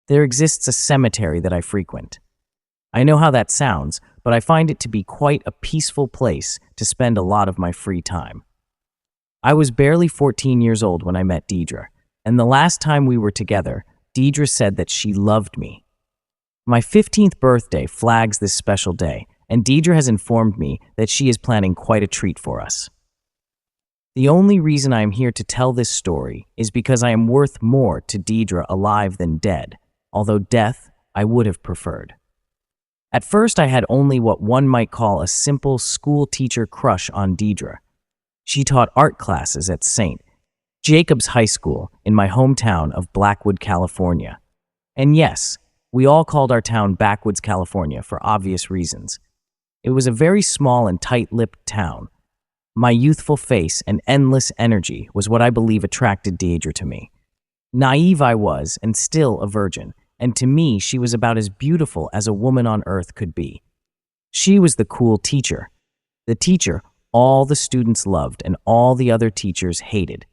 There exists a cemetery that I frequent. I know how that sounds, but I find it to be quite a peaceful place to spend a lot of my free time. I was barely 14 years old when I met Deidre, and the last time we were together, Deidre said that she loved me. My 15th birthday flags this special day, and Deidre has informed me that she is planning quite a treat for us. The only reason I am here to tell this story is because I am worth more to Deidre alive than dead, although death I would have preferred. At first, I had only what one might call a simple school teacher crush on Deidre. She taught art classes at St. Jacob's High School in my hometown of Blackwood, California. And yes, we all called our town Backwoods, California for obvious reasons. It was a very small and tight-lipped town. My youthful face and endless energy was what I believe attracted Deidre to me. Naive I was, and still a virgin, and to me she was about as beautiful as a woman on earth could be. She was the cool teacher. The teacher all the students loved and all the other teachers hated.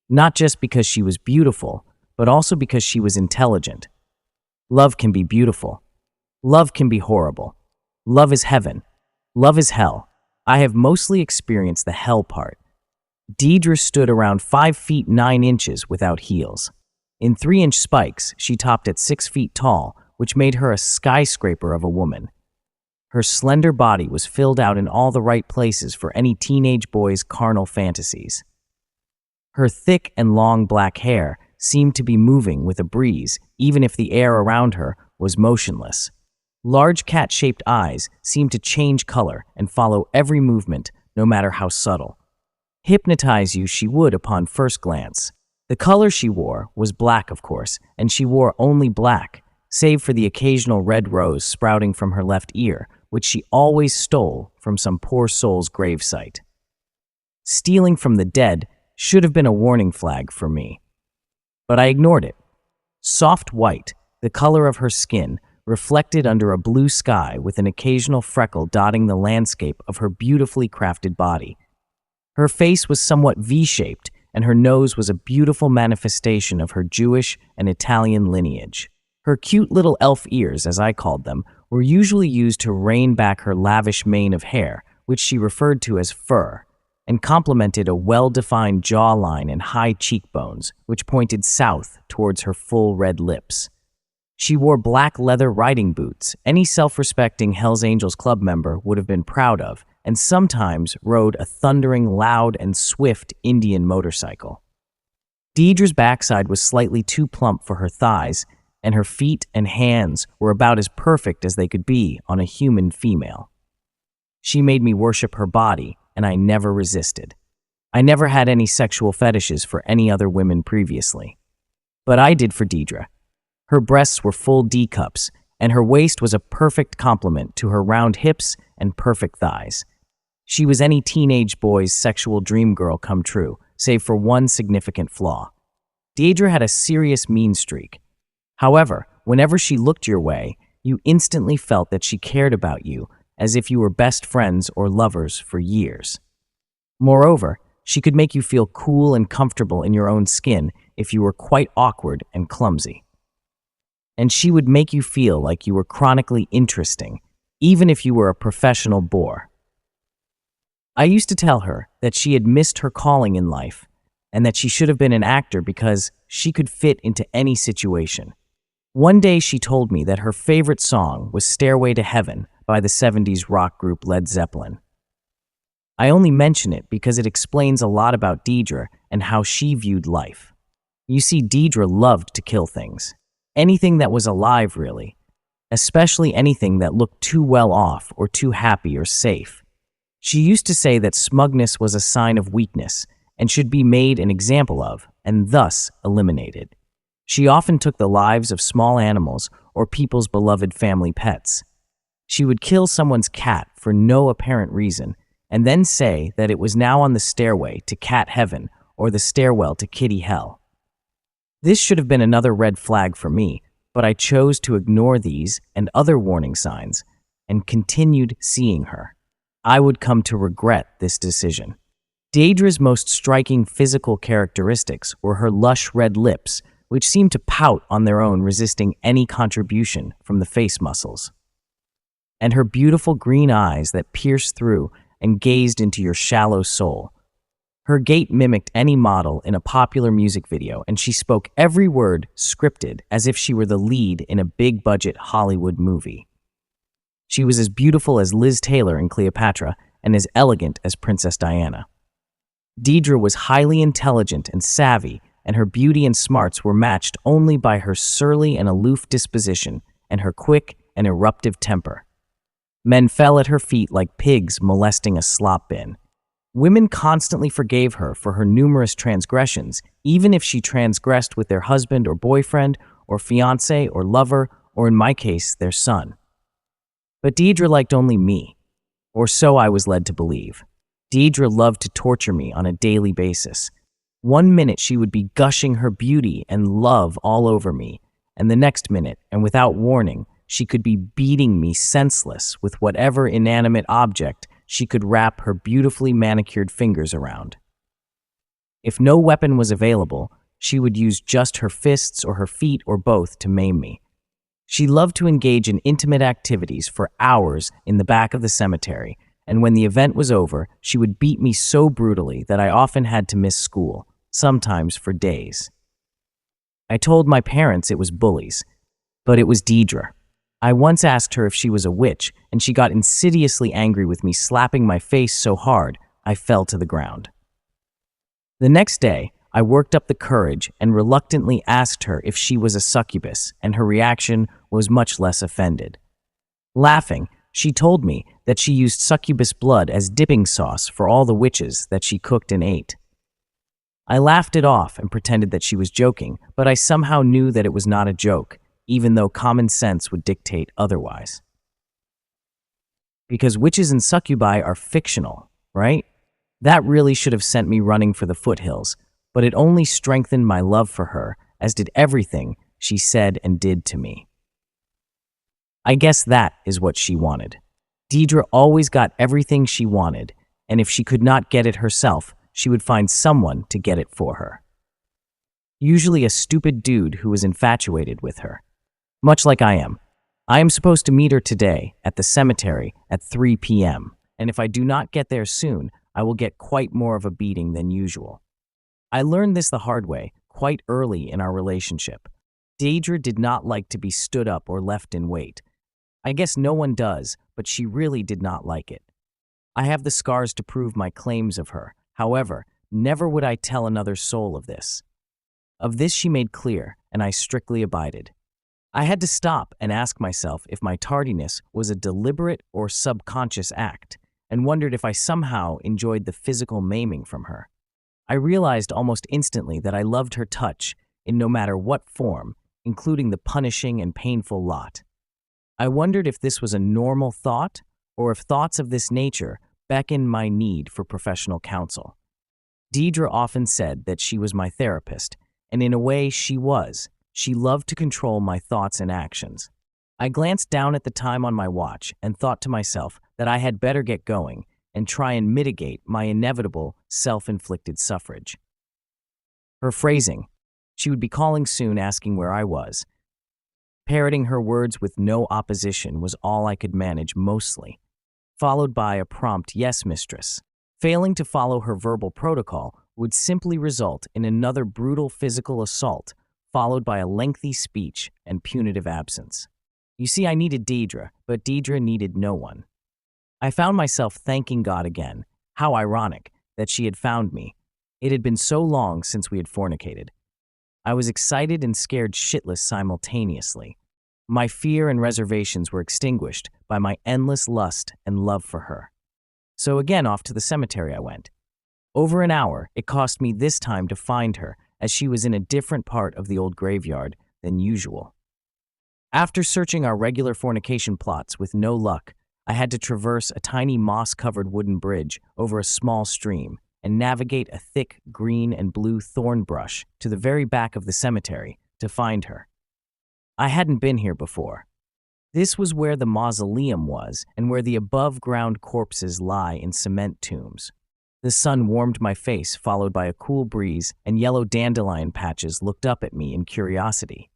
Not just because she was beautiful, but also because she was intelligent. Love can be beautiful. Love can be horrible. Love is heaven. Love is hell. I have mostly experienced the hell part. Deidre stood around 5 feet 9 inches without heels. In 3-inch spikes, she topped at 6 feet tall, which made her a skyscraper of a woman. Her slender body was filled out in all the right places for any teenage boy's carnal fantasies. Her thick and long black hair seemed to be moving with a breeze, even if the air around her was motionless. Large cat-shaped eyes seemed to change color and follow every movement, no matter how subtle. Hypnotize you she would upon first glance. The color she wore was black, of course, and she wore only black, save for the occasional red rose sprouting from her left ear, which she always stole from some poor soul's gravesite. Stealing from the dead should have been a warning flag for me. But I ignored it. Soft white, the color of her skin, reflected under a blue sky with an occasional freckle dotting the landscape of her beautifully crafted body. Her face was somewhat V-shaped, and her nose was a beautiful manifestation of her Jewish and Italian lineage. Her cute little elf ears, as I called them, were usually used to rein back her lavish mane of hair, which she referred to as fur, and complemented a well-defined jawline and high cheekbones, which pointed south towards her full red lips. She wore black leather riding boots any self-respecting Hells Angels Club member would have been proud of, and sometimes rode a thundering, loud, and swift Indian motorcycle. Deidre's backside was slightly too plump for her thighs, and her feet and hands were about as perfect as they could be on a human female. She made me worship her body, and I never resisted. I never had any sexual fetishes for any other women previously. But I did for Deidre. Her breasts were full D-cups, and her waist was a perfect complement to her round hips and perfect thighs. She was any teenage boy's sexual dream girl come true, save for one significant flaw. Deidre had a serious mean streak. However, whenever she looked your way, you instantly felt that she cared about you, as if you were best friends or lovers for years. Moreover, she could make you feel cool and comfortable in your own skin if you were quite awkward and clumsy. And she would make you feel like you were chronically interesting, even if you were a professional bore. I used to tell her that she had missed her calling in life, and that she should have been an actor because she could fit into any situation. One day she told me that her favorite song was Stairway to Heaven by the 70s rock group Led Zeppelin. I only mention it because it explains a lot about Deidre and how she viewed life. You see, Deidre loved to kill things. Anything that was alive, really. Especially anything that looked too well off or too happy or safe. She used to say that smugness was a sign of weakness and should be made an example of, and thus eliminated. She often took the lives of small animals or people's beloved family pets. She would kill someone's cat for no apparent reason, and then say that it was now on the stairway to cat heaven or the stairwell to kitty hell. This should have been another red flag for me, but I chose to ignore these and other warning signs and continued seeing her. I would come to regret this decision. Deidre's most striking physical characteristics were her lush red lips, which seemed to pout on their own, resisting any contribution from the face muscles. And her beautiful green eyes that pierced through and gazed into your shallow soul. Her gait mimicked any model in a popular music video, and she spoke every word scripted as if she were the lead in a big-budget Hollywood movie. She was as beautiful as Liz Taylor in Cleopatra and as elegant as Princess Diana. Deidre was highly intelligent and savvy, and her beauty and smarts were matched only by her surly and aloof disposition and her quick and eruptive temper. Men fell at her feet like pigs molesting a slop bin. Women constantly forgave her for her numerous transgressions, even if she transgressed with their husband or boyfriend or fiancé or lover, or in my case, their son. But Deidre liked only me, or so I was led to believe. Deidre loved to torture me on a daily basis. One minute she would be gushing her beauty and love all over me, and the next minute, and without warning, she could be beating me senseless with whatever inanimate object she could wrap her beautifully manicured fingers around. If no weapon was available, she would use just her fists or her feet or both to maim me. She loved to engage in intimate activities for hours in the back of the cemetery, and when the event was over, she would beat me so brutally that I often had to miss school, sometimes for days. I told my parents it was bullies, but it was Deidre. I once asked her if she was a witch, and she got insidiously angry with me, slapping my face so hard I fell to the ground. The next day, I worked up the courage and reluctantly asked her if she was a succubus, and her reaction was much less offended. Laughing, she told me that she used succubus blood as dipping sauce for all the witches that she cooked and ate. I laughed it off and pretended that she was joking, but I somehow knew that it was not a joke, even though common sense would dictate otherwise. Because witches and succubi are fictional, right? That really should have sent me running for the foothills, but it only strengthened my love for her, as did everything she said and did to me. I guess that is what she wanted. Deidre always got everything she wanted, and if she could not get it herself, she would find someone to get it for her. Usually a stupid dude who was infatuated with her. Much like I am. I am supposed to meet her today at the cemetery at 3 p.m., and if I do not get there soon, I will get quite more of a beating than usual. I learned this the hard way, quite early in our relationship. Deidre did not like to be stood up or left in wait. I guess no one does, but she really did not like it. I have the scars to prove my claims of her. However, never would I tell another soul of this. Of this she made clear, and I strictly abided. I had to stop and ask myself if my tardiness was a deliberate or subconscious act, and wondered if I somehow enjoyed the physical maiming from her. I realized almost instantly that I loved her touch in no matter what form, including the punishing and painful lot. I wondered if this was a normal thought, or if thoughts of this nature beckoned my need for professional counsel. Deidre often said that she was my therapist, and in a way she was. She loved to control my thoughts and actions. I glanced down at the time on my watch and thought to myself that I had better get going and try and mitigate my inevitable self-inflicted suffrage. Her phrasing, she would be calling soon asking where I was. Parroting her words with no opposition was all I could manage mostly, followed by a prompt yes, mistress. Failing to follow her verbal protocol would simply result in another brutal physical assault, followed by a lengthy speech and punitive absence. You see, I needed Deidre, but Deidre needed no one. I found myself thanking God again. How ironic that she had found me. It had been so long since we had fornicated. I was excited and scared shitless simultaneously. My fear and reservations were extinguished by my endless lust and love for her. So again, off to the cemetery I went. Over an hour, it cost me this time to find her, as she was in a different part of the old graveyard than usual. After searching our regular fornication plots with no luck, I had to traverse a tiny moss-covered wooden bridge over a small stream and navigate a thick green and blue thorn brush to the very back of the cemetery to find her. I hadn't been here before. This was where the mausoleum was and where the above-ground corpses lie in cement tombs. The sun warmed my face, followed by a cool breeze, and yellow dandelion patches looked up at me in curiosity.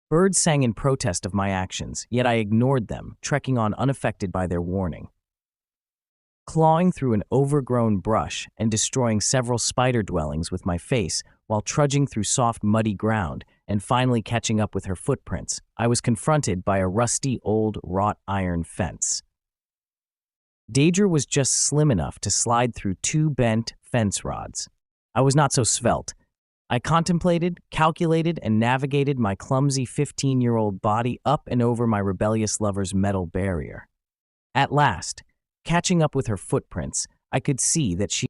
Birds sang in protest of my actions, yet I ignored them, trekking on unaffected by their warning. Clawing through an overgrown brush and destroying several spider dwellings with my face while trudging through soft, muddy ground and finally catching up with her footprints, I was confronted by a rusty, old, wrought iron fence. Deidre was just slim enough to slide through two bent fence rods. I was not so svelte. I contemplated, calculated, and navigated my clumsy 15-year-old body up and over my rebellious lover's metal barrier. At last, catching up with her footprints, I could see that she